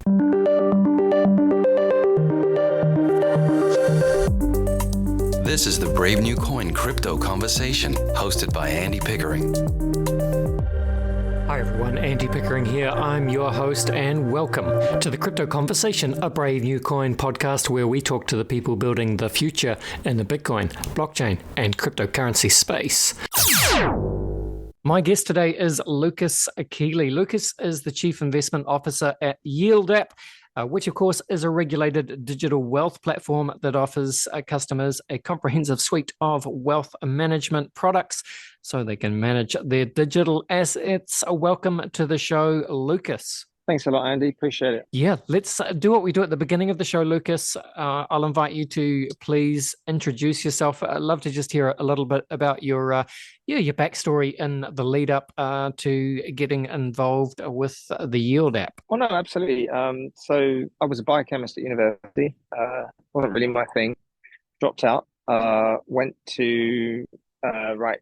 This is the Brave New Coin Crypto Conversation, hosted by Andy Pickering. Hi everyone, Andy Pickering here. I'm your host and welcome to the Crypto Conversation, a Brave New Coin podcast where we talk to the people building the future in the Bitcoin, blockchain and cryptocurrency space. My guest today is Lucas Kiely. Lucas is the Chief Investment Officer at YieldApp, which of course is a regulated digital wealth platform that offers customers a comprehensive suite of wealth management products so they can manage their digital assets. Welcome to the show, Lucas. Thanks a lot, Andy. Appreciate it. Yeah, let's do what we do at the beginning of the show, Lucas. I'll invite you to please introduce yourself. I'd love to just hear a little bit about your backstory in the lead up to getting involved with the YieldApp. Oh, no, absolutely. So I was a biochemist at university. Wasn't really my thing. Dropped out. Went to write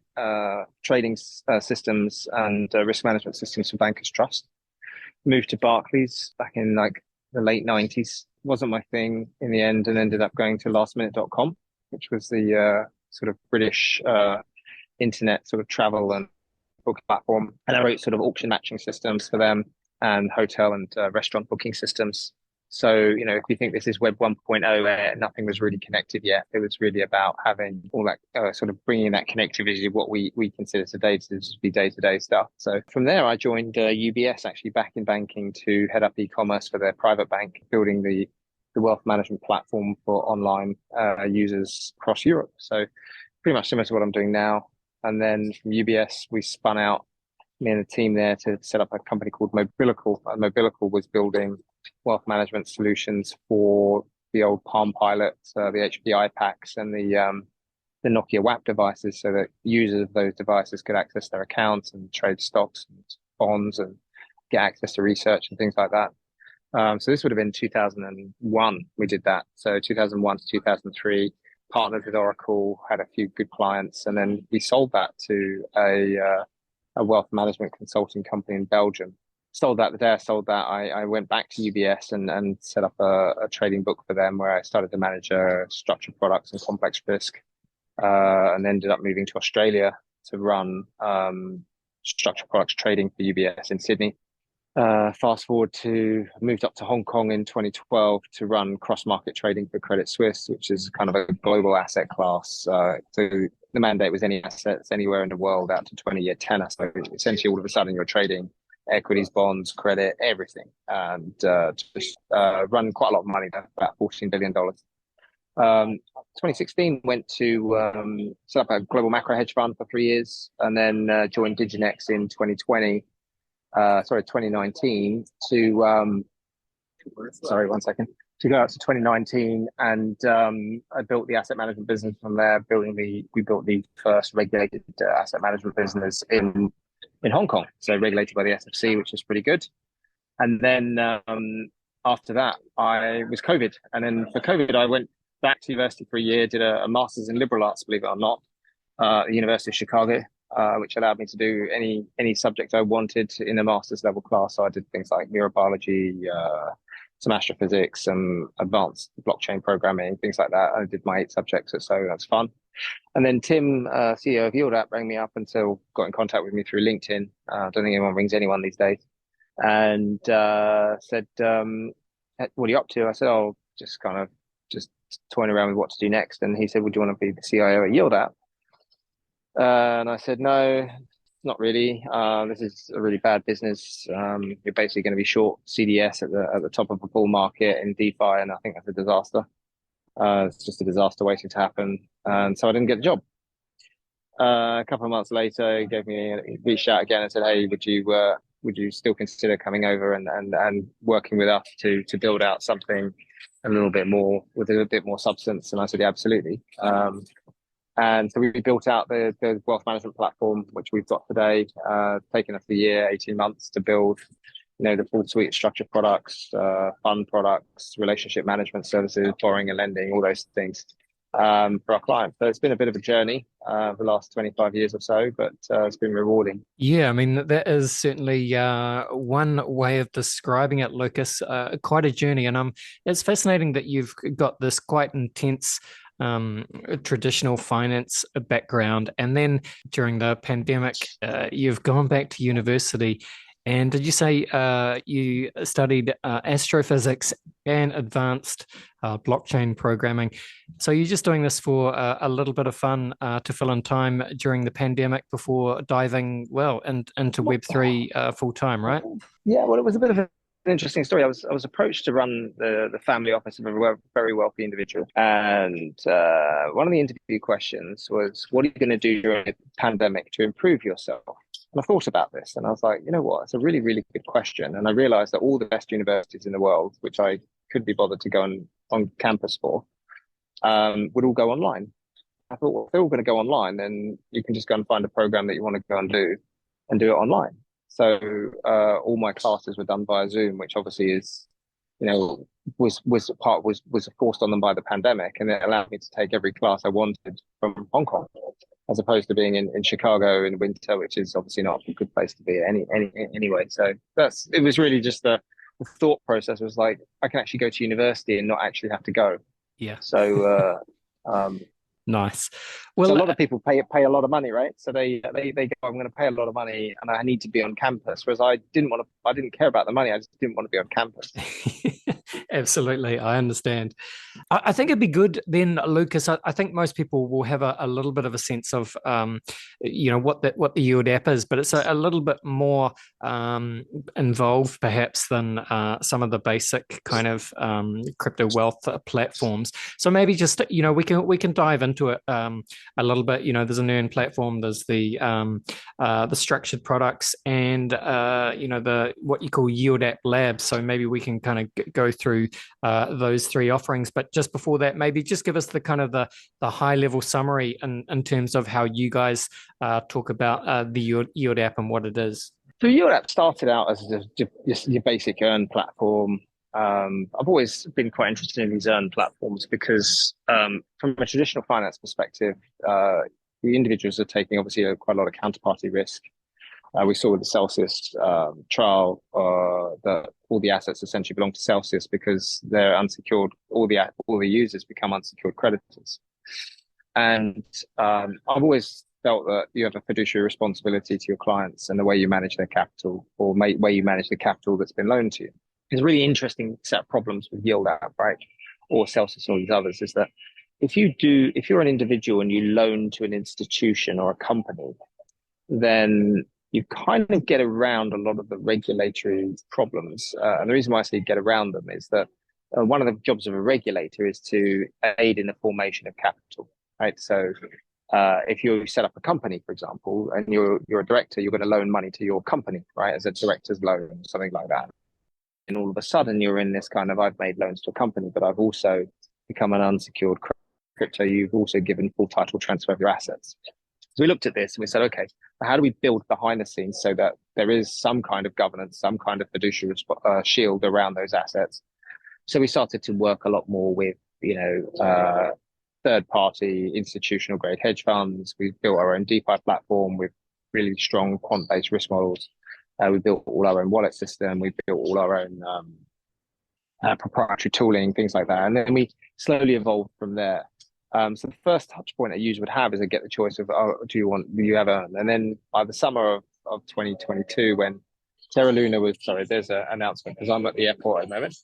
trading systems and risk management systems for Bankers Trust. Moved to Barclays back in like the late 90s. Wasn't my thing in the end, and ended up going to lastminute.com, which was the sort of British internet sort of travel and book platform. And I wrote sort of auction matching systems for them and hotel and restaurant booking systems. So, you know, if you think this is Web 1.0, where nothing was really connected yet, it was really about having all that sort of bringing that connectivity, what we consider today to just be day-to-day stuff. So from there, I joined UBS, actually back in banking, to head up e-commerce for their private bank, building the wealth management platform for online users across Europe. So pretty much similar to what I'm doing now. And then from UBS, we spun out, me and the team there, to set up a company called Mobilical. And Mobilical was building wealth management solutions for the old Palm Pilot, the HPI packs, and the Nokia WAP devices, so that users of those devices could access their accounts and trade stocks and bonds and get access to research and things like that. So this would have been 2001 we did that. So 2001 to 2003, partnered with Oracle, had a few good clients, and then we sold that to a wealth management consulting company in Belgium. Sold that. The day I sold that, I went back to UBS and set up a trading book for them, where I started to manage structured products and complex risk, and ended up moving to Australia to run structured products trading for UBS in Sydney. Fast forward to moved up to Hong Kong in 2012 to run cross-market trading for Credit Suisse, which is kind of a global asset class. So the mandate was any assets anywhere in the world out to 20-year tenor. So essentially, all of a sudden, you're trading equities, bonds, credit, everything, and just run quite a lot of money, about $14 billion. 2016 went to set up a global macro hedge fund for 3 years, and then joined Diginex in 2019 to go out to 2019, and I built the asset management business from there. We built the first regulated asset management business in Hong Kong, so regulated by the SFC, which is pretty good. And then after that, I was COVID. And then for COVID, I went back to university for a year, did a master's in liberal arts, believe it or not, at the University of Chicago, which allowed me to do any subject I wanted in a master's level class. So I did things like neurobiology, some astrophysics, some advanced blockchain programming, things like that. I did my 8 subjects or so. That's fun. And then Tim, CEO of YieldApp, rang me up and got in contact with me through LinkedIn. I don't think anyone rings anyone these days. And said, what are you up to? I said, oh, just toying around with what to do next. And he said, would you want to be the CIO at YieldApp? And I said, no, not really. This is a really bad business. You're basically going to be short CDS at the top of a bull market in DeFi, and I think that's a disaster. It's just a disaster waiting to happen. And so I didn't get the job. A couple of months later, he reached out again and said, hey, would you still consider coming over and working with us to build out something a little bit more, with a little bit more substance? And I said, yeah, absolutely. And so we built out the wealth management platform, which we've got today, taken us a year, 18 months to build, the full suite of structured products, fund products, relationship management services, borrowing and lending, all those things. for our clients. So it's been a bit of a journey the last 25 years or so, but it's been rewarding. Yeah, I mean, that is certainly one way of describing it, Lucas. Quite a journey. And it's fascinating that you've got this quite intense traditional finance background. And then during the pandemic, you've gone back to university. And did you say you studied astrophysics and advanced blockchain programming? So you're just doing this for a little bit of fun to fill in time during the pandemic before diving into Web3 full time, right? Yeah, well, it was a bit of an interesting story. I was approached to run the family office of a very wealthy individual, and one of the interview questions was, "What are you going to do during the pandemic to improve yourself?" And I thought about this, and I was like, you know what? It's a really, really good question. And I realized that all the best universities in the world, which I could be bothered to go on campus for, would all go online. I thought, well, if they're all going to go online, then you can just go and find a program that you want to go and do it online. So all my classes were done via Zoom, which obviously is, was forced on them by the pandemic, and it allowed me to take every class I wanted from Hong Kong, as opposed to being in Chicago in winter, which is obviously not a good place to be anyway. So it was really just the thought process was like, I can actually go to university and not actually have to go. Yeah. So um, Nice. so a Well, lot of people pay a lot of money, right? So they go, I'm going to pay a lot of money and I need to be on campus. Whereas I didn't care about the money. I just didn't want to be on campus. absolutely, I understand. I think it'd be good then, Lucas. I think most people will have a little bit of a sense of, what the yield app is, but it's a little bit more involved, perhaps, than some of the basic kind of crypto wealth platforms. So maybe just we can dive into it a little bit. There's an earn platform, there's the structured products, and the what you call yield app labs. So maybe we can kind of go through those three offerings. But just before that, maybe just give us the kind of the high level summary in terms of how you guys talk about the yield app and what it is. So your app started out as just your basic earn platform. I've always been quite interested in these earn platforms because from a traditional finance perspective, the individuals are taking obviously quite a lot of counterparty risk. We saw with the Celsius trial that all the assets essentially belong to Celsius because they're unsecured. All the users become unsecured creditors, and I've always felt that you have a fiduciary responsibility to your clients and the way you manage their capital or way you manage the capital that's been loaned to you. It's a really interesting set of problems with Yield App, right, or Celsius and all these others. Is that if you're an individual and you loan to an institution or a company, then you kind of get around a lot of the regulatory problems. And the reason why I say get around them is that one of the jobs of a regulator is to aid in the formation of capital, right? So if you set up a company, for example, and you're a director, you're going to loan money to your company, right, as a director's loan, something like that. And all of a sudden, you're in this kind of, I've made loans to a company, but I've also become an unsecured crypto. You've also given full title transfer of your assets. So we looked at this and we said, okay, how do we build behind the scenes so that there is some kind of governance, some kind of fiduciary shield around those assets? So we started to work a lot more with, third-party institutional grade hedge funds. We built our own DeFi platform with really strong quant-based risk models. We built all our own wallet system. We built all our own proprietary tooling, things like that. And then we slowly evolved from there. So the first touch point a user would have is they get the choice of, do you have earn? And then by the summer of 2022, when Terra Luna there's an announcement because I'm at the airport at the moment.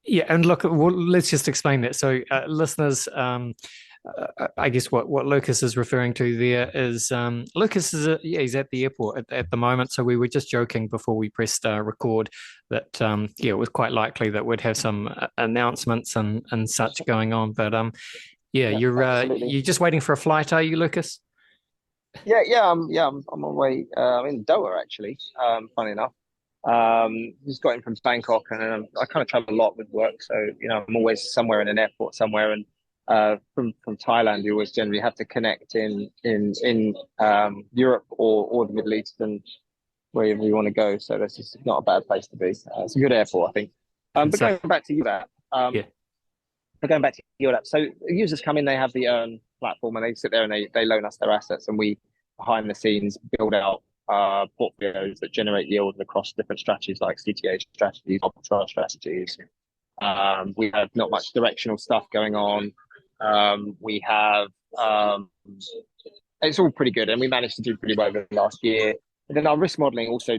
Yeah, and look, let's just explain that. So, listeners, I guess what Lucas is referring to there is Lucas he's at the airport at the moment. So we were just joking before we pressed record that it was quite likely that we'd have some announcements and such going on. But you're just waiting for a flight, are you, Lucas? I'm on my way. I'm in Doha actually. Funny enough. Just got in from Bangkok, and I kind of travel a lot with work, so I'm always somewhere in an airport somewhere. And from Thailand, you always generally have to connect in Europe or the Middle East and wherever you want to go. So this is not a bad place to be. It's a good airport, I think. But going back to you, that Yeah. But going back to yield app, so users come in, they have the Earn platform, and they sit there and they loan us their assets, and we behind the scenes build out portfolios that generate yield across different strategies like CTA strategies, arbitrage strategies. We have not much directional stuff going on. We have it's all pretty good, and we managed to do pretty well over the last year. And then our risk modeling also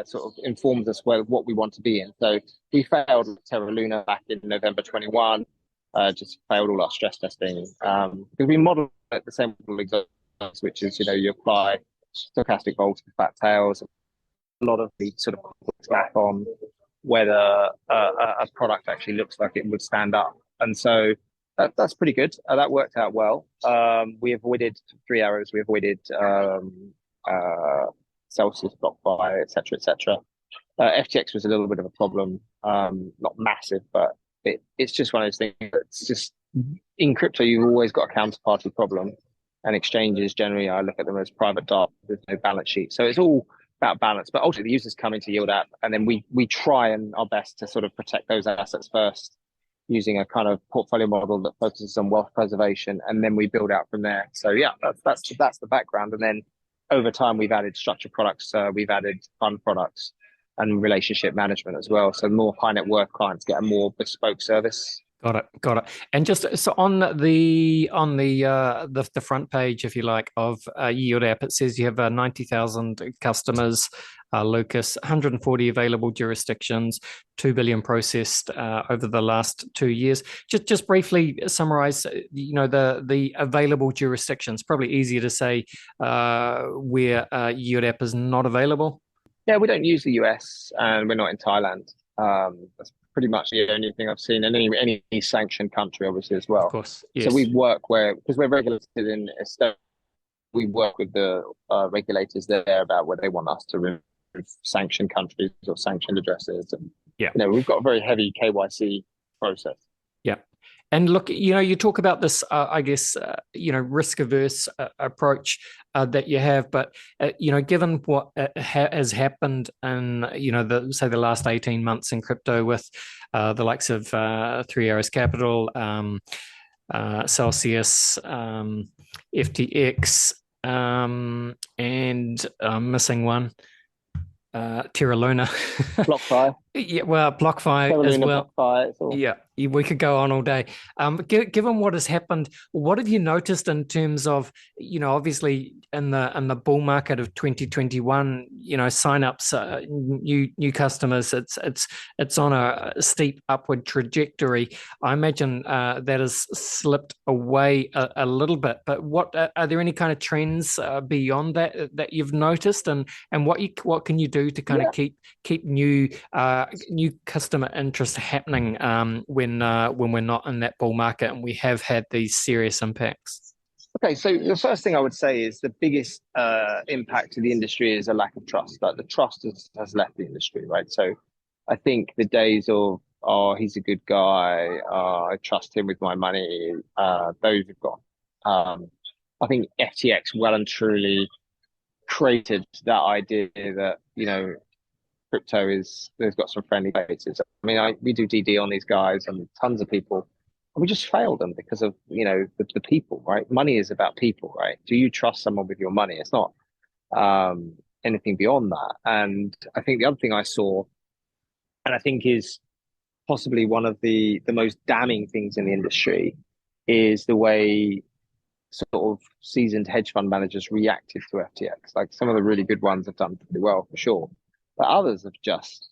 sort of informs us well what we want to be in. So we failed Terra Luna back in November 21. Just failed all our stress testing because we model at the same model exists, which is you apply stochastic volts to fat tails. A lot of the sort of back on whether a product actually looks like it would stand up, and so that's pretty good. That worked out well. We avoided 3 arrows. We avoided Celsius, BlockFi, etc., etc. FTX was a little bit of a problem, not massive, but it's just one of those things. It's just in crypto, you've always got a counterparty problem, and exchanges generally, I look at them as private data with no balance sheet. So it's all about balance. But ultimately, the users come into Yield app, and then we try and our best to sort of protect those assets first, using a kind of portfolio model that focuses on wealth preservation, and then we build out from there. So yeah, that's the background. And then over time, we've added structured products, we've added fund products, and relationship management as well. So more high net worth clients get a more bespoke service. Got it. And just so on the front page, if you like, of Yield app, it says you have 90,000 customers, Lucas, 140 available jurisdictions, 2 billion processed over the last 2 years. Just briefly summarize, the available jurisdictions. Probably easier to say where Yield app is not available. Yeah, we don't use the US, and we're not in Thailand. That's pretty much the only thing I've seen, and any sanctioned country, obviously, as well. Of course, yes. So we work because we're regulated in Estonia. We work with the regulators there about where they want us to remove sanctioned countries or sanctioned addresses, and we've got a very heavy KYC process. Yeah. And look, you talk about this, I guess, risk-averse approach that you have, but given what has happened in, the last 18 months in crypto with the likes of 3Arrows Capital, Celsius, FTX, and I'm missing one. Terra Luna. BlockFi. Yeah, well, BlockFi Terra as Luna, well. BlockFi, yeah, we could go on all day. Given what has happened, what have you noticed in terms of, obviously in the bull market of 2021, signups, new customers, it's on a steep upward trajectory. I imagine that has slipped away a little bit. But what are there any kind of trends beyond that you've noticed, and what can you do to kind of keep new customer interest happening when we're not in that bull market and we have had these serious impacts? Okay, so the first thing I would say is the biggest impact to the industry is a lack of trust. Like the trust has left the industry, right? So I think the days of, oh, he's a good guy, I trust him with my money, those have gone. I think FTX well and truly created that idea that, crypto there's got some friendly faces. I mean, we do DD on these guys and tons of people, and we just failed them because of the people, right? Money is about people, right? Do you trust someone with your money? It's not anything beyond that. And I think the other thing I saw, and I think is possibly one of the most damning things in the industry, is the way sort of seasoned hedge fund managers reacted to FTX. Like some of the really good ones have done pretty well for sure. But others have just,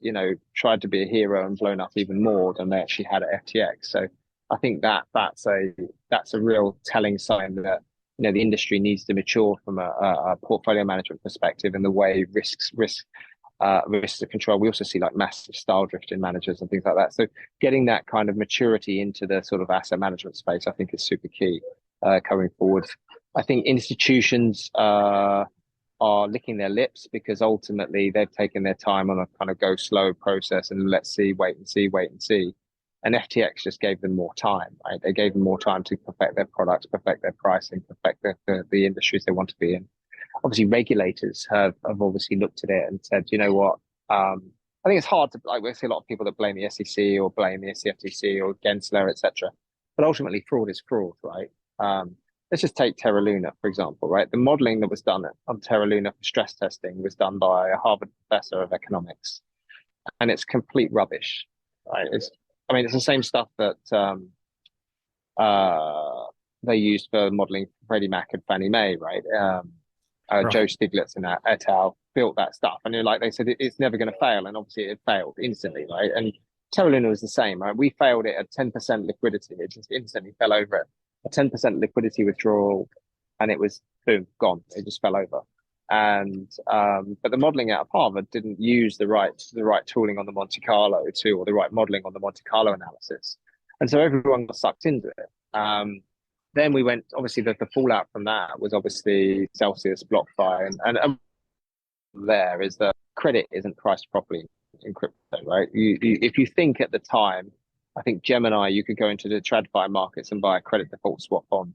tried to be a hero and blown up even more than they actually had at FTX. So I think that's a real telling sign that the industry needs to mature from a portfolio management perspective and the way risks are controlled. We also see like massive style drift in managers and things like that. So getting that kind of maturity into the sort of asset management space, I think, is super key going forward. I think institutions are licking their lips because ultimately they've taken their time on a kind of go slow process and let's see, wait and see. And FTX just gave them more time, right? They gave them more time to perfect their products, perfect their pricing, perfect the industries they want to be in. Obviously, regulators have obviously looked at it and said, you know what? I think it's hard to, we see a lot of people that blame the SEC or blame the CFTC or Gensler, etc. but ultimately fraud is fraud, right? Let's just take Terra Luna, for example, right? The modeling that was done on Terra Luna for stress testing was done by a Harvard professor of economics, and it's complete rubbish, right? I mean, it's the same stuff that uh, they used for modeling Freddie Mac and Fannie Mae, right? Joe Right. Stiglitz and et al. Built that stuff, and like they said, it's never going to fail, and obviously it failed instantly, right? And Terra Luna was the same, right? We failed it at 10% liquidity; it just instantly fell over it. A 10% liquidity withdrawal, and it was boom, gone. It just fell over. And but the modeling out of Harvard didn't use the right tooling on the Monte Carlo or the right modeling on the Monte Carlo analysis, and so everyone got sucked into it. Then we went, obviously, the fallout from that was obviously Celsius, BlockFi, and there is that credit isn't priced properly in crypto, right? If you think at the time, I think Gemini, you could go into the TradFi markets and buy a credit default swap on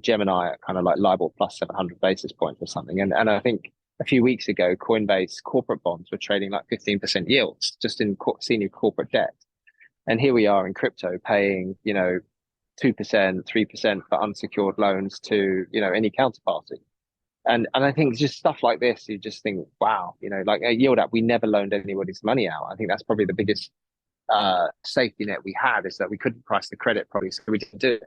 Gemini at kind of like LIBOR plus 700 basis points or something. And I think a few weeks ago, Coinbase corporate bonds were trading like 15% yields just in senior corporate debt. And here we are in crypto paying, 2%, 3% for unsecured loans to, any counterparty. And I think just stuff like this, you just think, wow, like at Yield App, we never loaned anybody's money out. I think that's probably the biggest safety net we had, is that we couldn't price the credit properly, so we didn't do it.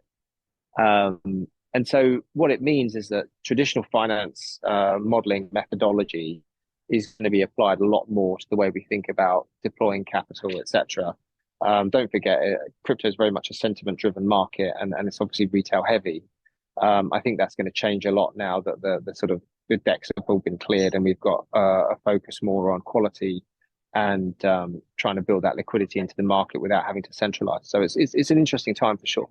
And so what it means is that traditional finance modeling methodology is going to be applied a lot more to the way we think about deploying capital, etc. Don't forget, crypto is very much a sentiment-driven market, and it's obviously retail heavy. I think that's going to change a lot now that the sort of the decks have all been cleared, and we've got a focus more on quality and trying to build that liquidity into the market without having to centralize. So it's an interesting time for sure.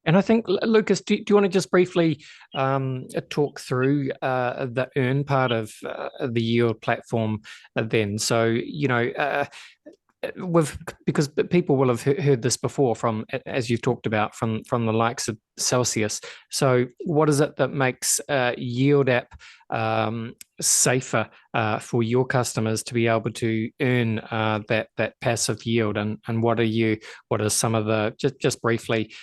And I think, Lucas, do you want to just briefly talk through the earn part of the yield platform then? So, because people will have heard this before from, as you've talked about, from the likes of Celsius. So what is it that makes Yield App safer for your customers to be able to earn that passive yield, and what are some of the, just briefly,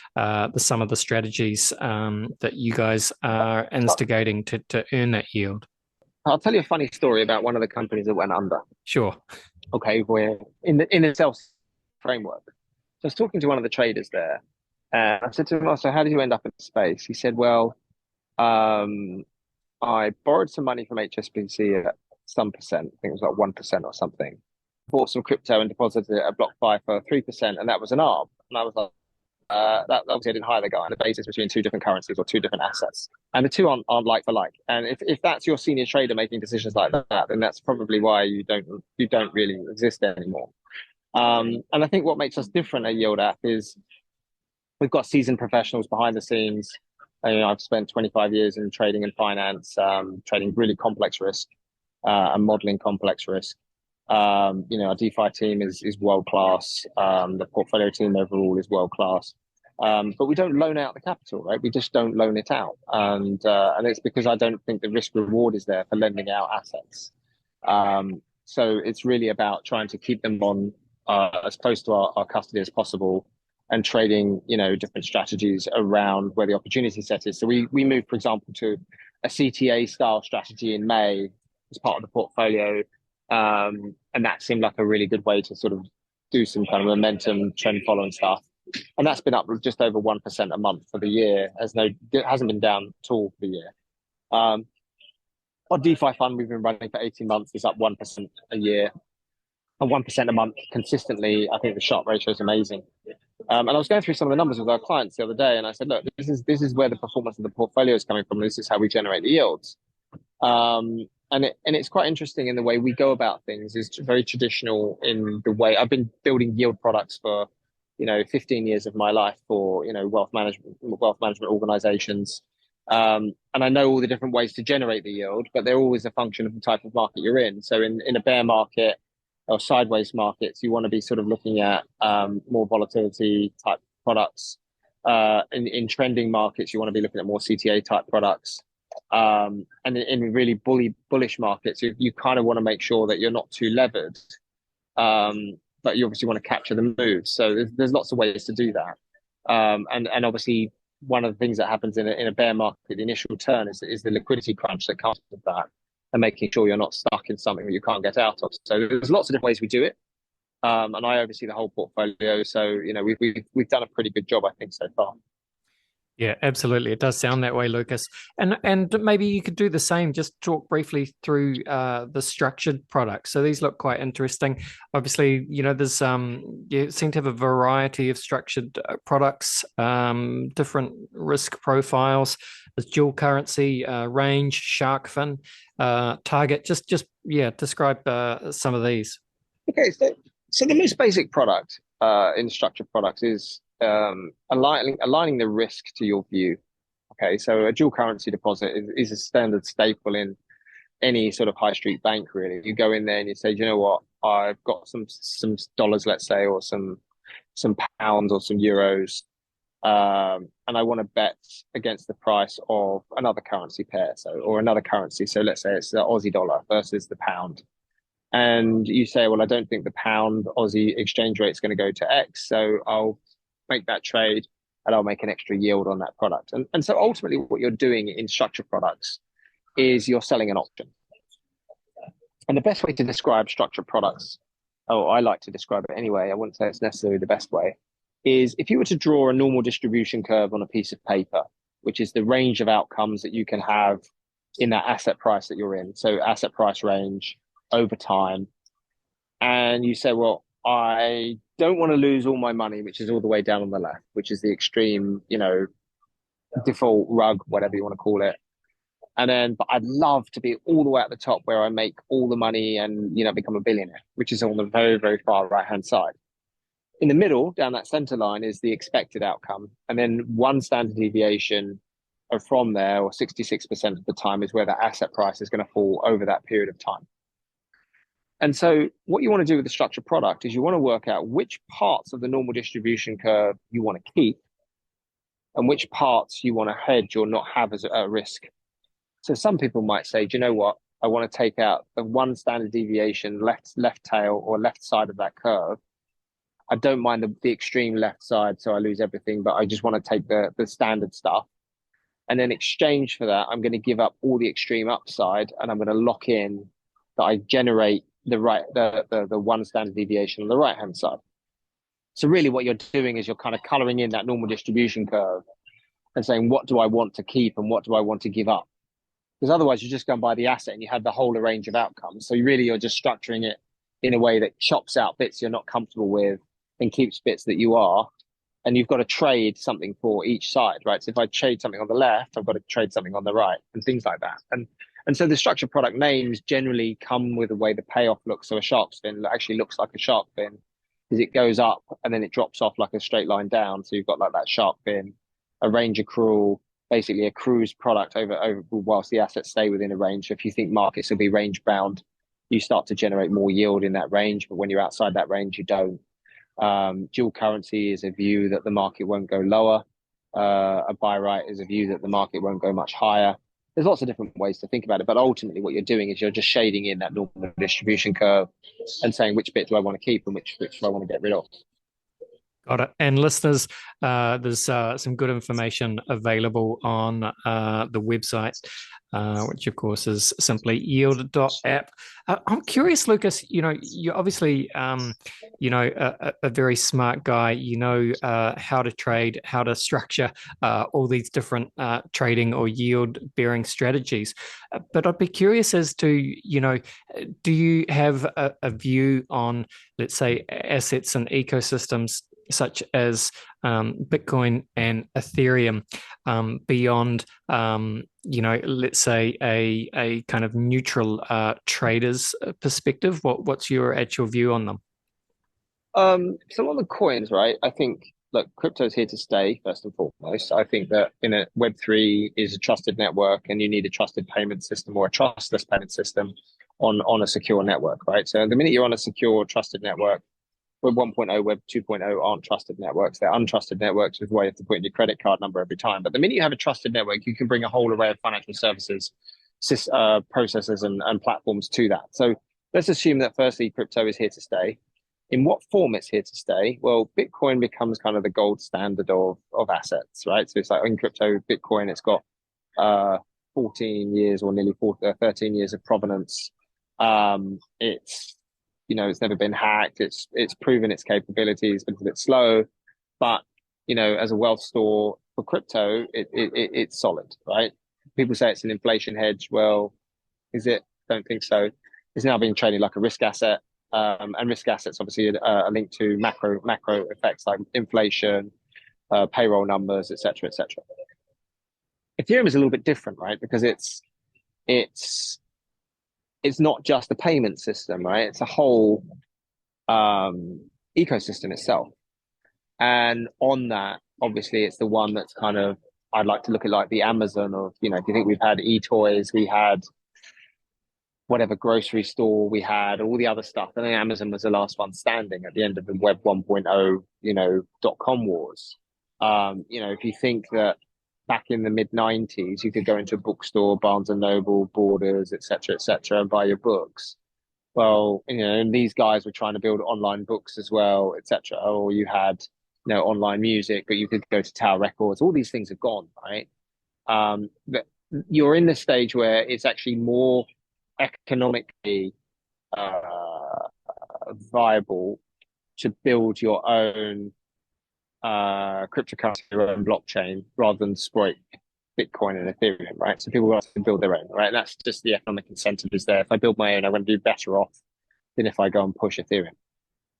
some of the strategies that you guys are instigating to earn that yield? I'll tell you a funny story about one of the companies that went under. Sure. Okay, we're in the self framework. So I was talking to one of the traders there, and I said to him, "Oh, so how did you end up in space?" He said, "Well, I borrowed some money from HSBC at some percent. I think it was like 1% or something. Bought some crypto and deposited it at BlockFi for 3%, and that was an arb." And I was like, that obviously I didn't hire the guy on the basis between two different currencies or two different assets, and the two aren't like for like. And if that's your senior trader making decisions like that, then that's probably why you don't really exist anymore. And I think what makes us different at Yield App is we've got seasoned professionals behind the scenes. I've spent 25 years in trading and finance, trading really complex risk and modeling complex risk. Our DeFi team is world class. The portfolio team overall is world class. But we don't loan out the capital, right? We just don't loan it out, and it's because I don't think the risk reward is there for lending out assets. So it's really about trying to keep them on as close to our custody as possible, and trading, different strategies around where the opportunity set is. So we moved, for example, to a CTA style strategy in May as part of the portfolio. And that seemed like a really good way to sort of do some kind of momentum trend following stuff. And that's been up just over 1% a month for the year. It hasn't been down at all for the year. Our DeFi fund we've been running for 18 months is up 1% a year, and 1% a month consistently. I think the Sharpe ratio is amazing. And I was going through some of the numbers with our clients the other day, and I said, look, this is where the performance of the portfolio is coming from. This is how we generate the yields. And it's quite interesting in the way we go about things. Is very traditional in the way I've been building yield products for 15 years of my life for wealth management organizations. And I know all the different ways to generate the yield, but they're always a function of the type of market you're in. So in a bear market or sideways markets, you want to be sort of looking at more volatility type products. In trending markets, you want to be looking at more CTA type products. And in really bullish markets, you kind of want to make sure that you're not too levered, but you obviously want to capture the moves. So there's lots of ways to do that. And obviously one of the things that happens in a bear market, the initial turn is the liquidity crunch that comes with that, and making sure you're not stuck in something that you can't get out of. So there's lots of different ways we do it. And I oversee the whole portfolio. So, we've done a pretty good job, I think, so far. Yeah, absolutely. It does sound that way, Lucas. And maybe you could do the same. Just talk briefly through the structured products. So these look quite interesting. Obviously, there's you seem to have a variety of structured products, different risk profiles. There's dual currency, range, shark fin, target. Just yeah, describe some of these. Okay, so the most basic product in structured products is aligning the risk to your view. Okay, so a dual currency deposit is a standard staple in any sort of high street bank, really. You go in there and you say, "Do you know what? I've got some dollars, let's say, or some pounds or some euros, and I want to bet against the price of another currency pair, or another currency. So let's say it's the Aussie dollar versus the pound." And you say, "Well, I don't think the pound Aussie exchange rate is going to go to X, so I'll make that trade and I'll make an extra yield on that product." And so ultimately what you're doing in structured products is you're selling an option. And the best way to describe structured products, oh, I like to describe it anyway, I wouldn't say it's necessarily the best way, is if you were to draw a normal distribution curve on a piece of paper, which is the range of outcomes that you can have in that asset price that you're in. So asset price range over time. And you say, well, I don't want to lose all my money, which is all the way down on the left, which is the extreme, default rug, whatever you want to call it. But I'd love to be all the way at the top where I make all the money and, become a billionaire, which is on the very, very far right-hand side. In the middle, down that center line, is the expected outcome. And then one standard deviation from there, or 66% of the time, is where the asset price is going to fall over that period of time. And so what you want to do with the structured product is you want to work out which parts of the normal distribution curve you want to keep and which parts you want to hedge or not have as a risk. So some people might say, "Do you know what? I want to take out the one standard deviation left tail or left side of that curve. I don't mind the extreme left side, so I lose everything, but I just want to take the standard stuff. And in exchange for that, I'm going to give up all the extreme upside and I'm going to lock in that I generate the one standard deviation on the right hand side." So really what you're doing is you're kind of coloring in that normal distribution curve and saying, what do I want to keep and what do I want to give up? Because otherwise you're just going by the asset and you have the whole range of outcomes. So you're just structuring it in a way that chops out bits you're not comfortable with and keeps bits that you are. And you've got to trade something for each side, right? So if I trade something on the left, I've got to trade something on the right and things like that. And so the structured product names generally come with the way the payoff looks. So a shark fin actually looks like a shark fin because it goes up and then it drops off like a straight line down. So you've got like that shark fin. A range accrual basically accrues product over whilst the assets stay within a range. So if you think markets will be range bound, you start to generate more yield in that range. But when you're outside that range, you don't. Dual currency is a view that the market won't go lower. A buy right is a view that the market won't go much higher. There's lots of different ways to think about it, but ultimately what you're doing is you're just shading in that normal distribution curve and saying which bit do I want to keep and which do I want to get rid of. Got it. And listeners, there's some good information available on the website, which of course is simply yield.app. I'm curious, Lucas, you're obviously, a very smart guy. You know how to trade, how to structure all these different trading or yield bearing strategies. But I'd be curious as to, do you have a view on, let's say, assets and ecosystems such as Bitcoin and Ethereum beyond, let's say a kind of neutral trader's perspective? What's your actual view on them? So on the coins, right? I think, look, crypto is here to stay, first and foremost. I think that in a Web3 is a trusted network and you need a trusted payment system or a trustless payment system on a secure network, right? So the minute you're on a secure, trusted network, Web 1.0, Web 2.0 aren't trusted networks. They're untrusted networks with where you have to put in your credit card number every time. But the minute you have a trusted network, you can bring a whole array of financial services, processes and platforms to that. So let's assume that firstly, crypto is here to stay. in what form it's here to stay? Well, Bitcoin becomes kind of the gold standard of assets, right? So it's like in crypto, Bitcoin, it's got 14 years or nearly 13 years of provenance. It's it's never been hacked. It's proven its capabilities, but it's a bit slow. But as a wealth store for crypto, it's solid, right? People say it's an inflation hedge. Well, is it? Don't think so. It's now being traded like a risk asset, and risk assets obviously are linked to macro effects like inflation, payroll numbers, etc., etc. Ethereum is a little bit different, right? Because it's not just a payment system, right? It's a whole ecosystem itself. And on that, obviously, it's the one that's kind of, I'd like to look at like the Amazon of, if you think we've had e-toys, we had whatever grocery store, we had all the other stuff. I think Amazon was the last one standing at the end of the Web 1.0, .com wars. If you think that back in the mid 90s, you could go into a bookstore, Barnes and Noble, Borders, etc., and buy your books. Well, and these guys were trying to build online books as well, etc. Or you had, online music, but you could go to Tower Records. All these things have gone, right? But you're in the stage where it's actually more economically viable to build your own cryptocurrency, your own blockchain, rather than exploit Bitcoin and Ethereum, right? So people want to build their own, right? That's just the economic incentive is there. If I build my own, I'm going to do better off than if I go and push Ethereum.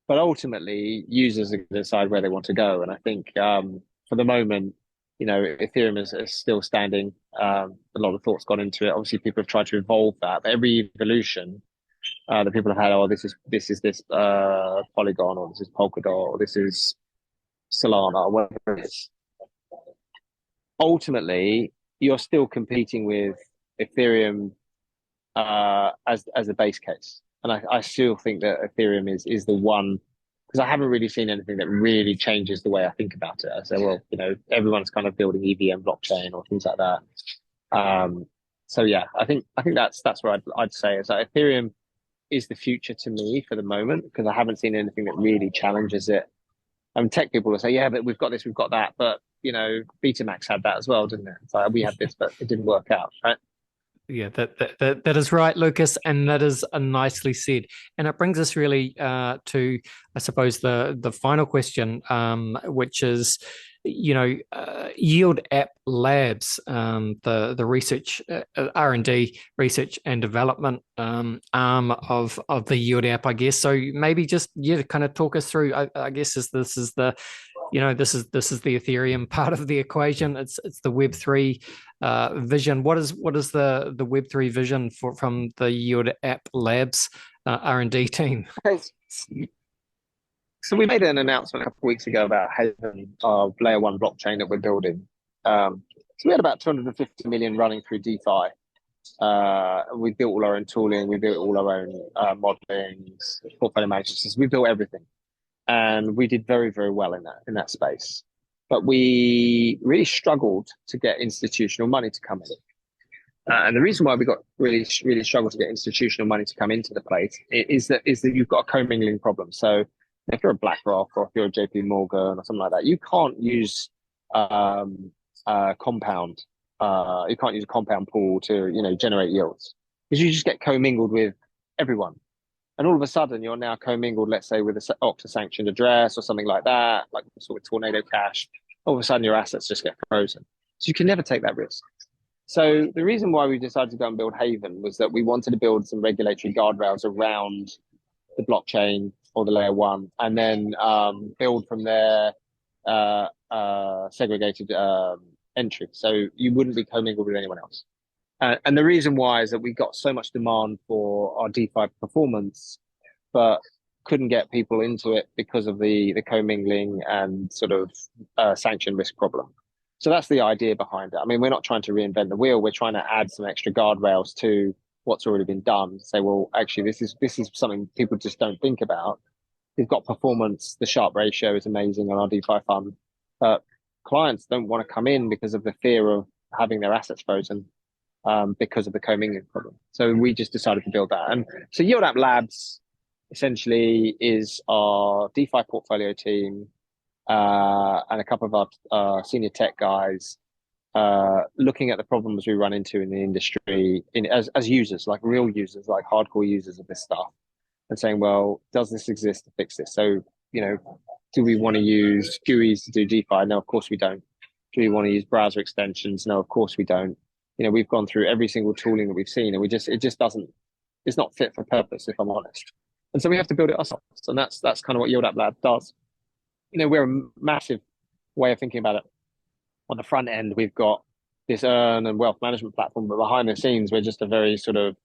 But ultimately, users are going to decide where they want to go. And I think for the moment, Ethereum is still standing. A lot of thought's gone into it. Obviously, people have tried to evolve that, but every evolution that people have had, this is this Polygon, or this is Polkadot, or this is Solana, or whatever it is. Ultimately, you're still competing with Ethereum as a base case, and I still think that Ethereum is the one, because I haven't really seen anything that really changes the way I think about it. I say, well, everyone's kind of building EVM blockchain or things like that. So yeah, I think that's where I'd say is that Ethereum is the future to me for the moment, because I haven't seen anything that really challenges it. Tech people will say, yeah, but we've got this, we've got that, but Betamax had that as well, didn't it? So we had this, but it didn't work out, right? Yeah, that is right, Lucas, and that is nicely said. And it brings us really to, I suppose, the final question, which is, Yield App Labs, the research, R&D, research and development arm of the Yield App, I guess. So maybe just kind of talk us through. I guess this is the this is the Ethereum part of the equation. It's the Web3 vision. What is the Web3 vision from the Yield App Labs R&D team? Okay. So we made an announcement a couple of weeks ago about Haven, our layer one blockchain that we're building. So we had about 250 million running through DeFi. We built all our own tooling. We built all our own modeling, portfolio management systems. We built everything. And we did very, very well in that space. But we really struggled to get institutional money to come in. And the reason why we got really struggled to get institutional money to come into the place is that you've got a commingling problem. So if you're a BlackRock or if you're a JP Morgan or something like that, you can't use compound. You can't use a compound pool to generate yields, because you just get commingled with everyone. And all of a sudden, you're now commingled, let's say, with a Octa sanctioned address or something like that, like sort of Tornado Cash. All of a sudden, your assets just get frozen. So you can never take that risk. So the reason why we decided to go and build Haven was that we wanted to build some regulatory guardrails around the blockchain or the layer one, and then build from there segregated entry. So you wouldn't be commingled with anyone else. And the reason why is that we got so much demand for our DeFi performance, but couldn't get people into it because of the commingling and sort of sanction risk problem. So that's the idea behind it. I mean, we're not trying to reinvent the wheel. We're trying to add some extra guardrails to what's already been done. Say, well, actually, this is something people just don't think about. We've got performance. The Sharpe ratio is amazing on our DeFi fund. But clients don't want to come in because of the fear of having their assets frozen. Because of the commingling problem. So we just decided to build that. And so Yield App Labs essentially is our DeFi portfolio team and a couple of our senior tech guys looking at the problems we run into in the industry as users, like real users, like hardcore users of this stuff, and saying, well, does this exist to fix this? So, do we want to use GUIs to do DeFi? No, of course we don't. Do we want to use browser extensions? No, of course we don't. We've gone through every single tooling that we've seen, and it just doesn't, it's not fit for purpose, if I'm honest. And so we have to build it ourselves, and that's kind of what Yield App Lab does. We're a massive way of thinking about it. On the front end, we've got this earn and wealth management platform, but behind the scenes, we're just a very sort of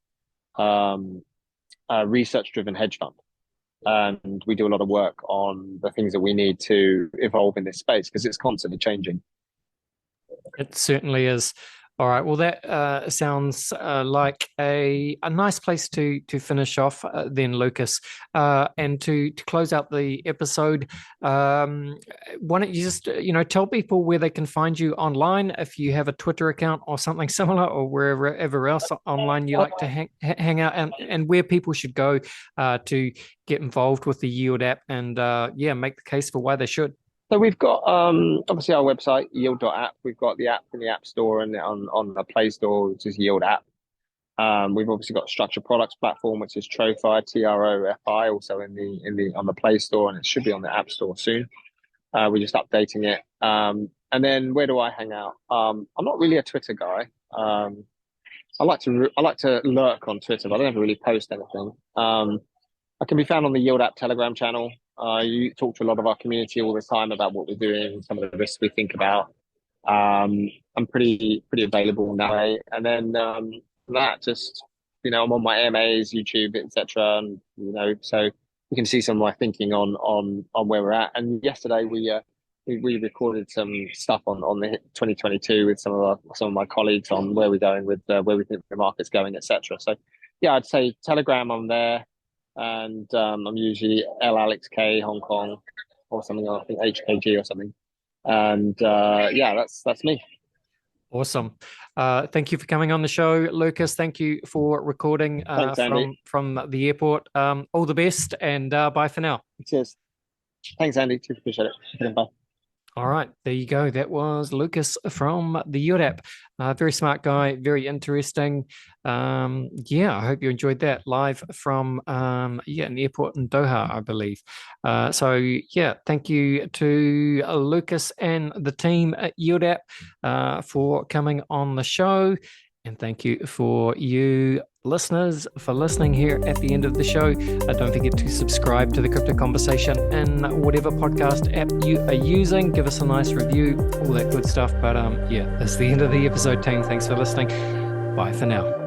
research-driven hedge fund. And we do a lot of work on the things that we need to evolve in this space because it's constantly changing. It certainly is. All right. Well, that sounds like a nice place to finish off then, Lucas. And to close out the episode, why don't you just tell people where they can find you online if you have a Twitter account or something similar, or wherever else online you like to hang out, and where people should go to get involved with the Yield app and make the case for why they should. So we've got obviously our website, yield.app. We've got the app in the App Store and on the Play Store, which is Yield App. We've obviously got Structured Products platform, which is TroFi, TROFI, also on the Play Store, and it should be on the App Store soon. We're just updating it. And then where do I hang out? I'm not really a Twitter guy. I like to lurk on Twitter, but I don't ever really post anything. I can be found on the Yield App Telegram channel. You talk to a lot of our community all the time about what we're doing, some of the risks we think about. I'm pretty available in that way. And then that just, I'm on my AMAs, YouTube, etc. And so you can see some of my thinking on where we're at. And yesterday we recorded some stuff on the 2022 with some of my colleagues on where we're going with where we think the market's going, etc. So yeah, I'd say Telegram on there. And I'm usually Alex K Hong Kong or something, I think HKG or something. And that's me. Awesome. Thank you for coming on the show, Lucas. Thank you for recording from the airport. All the best, and bye for now. Cheers. Thanks, Andy. Appreciate it. Bye. All right, there you go. That was Lucas from the Yield app. Very smart guy, very interesting. I hope you enjoyed that live from an airport in Doha, I believe. Thank you to Lucas and the team at Yield app for coming on the show. And thank you for you listeners for listening here at the end of the show. Don't forget to subscribe to the Crypto Conversation in whatever podcast app you are using. Give us a nice review, all that good stuff. But that's the end of the episode, team. Thanks for listening. Bye for now.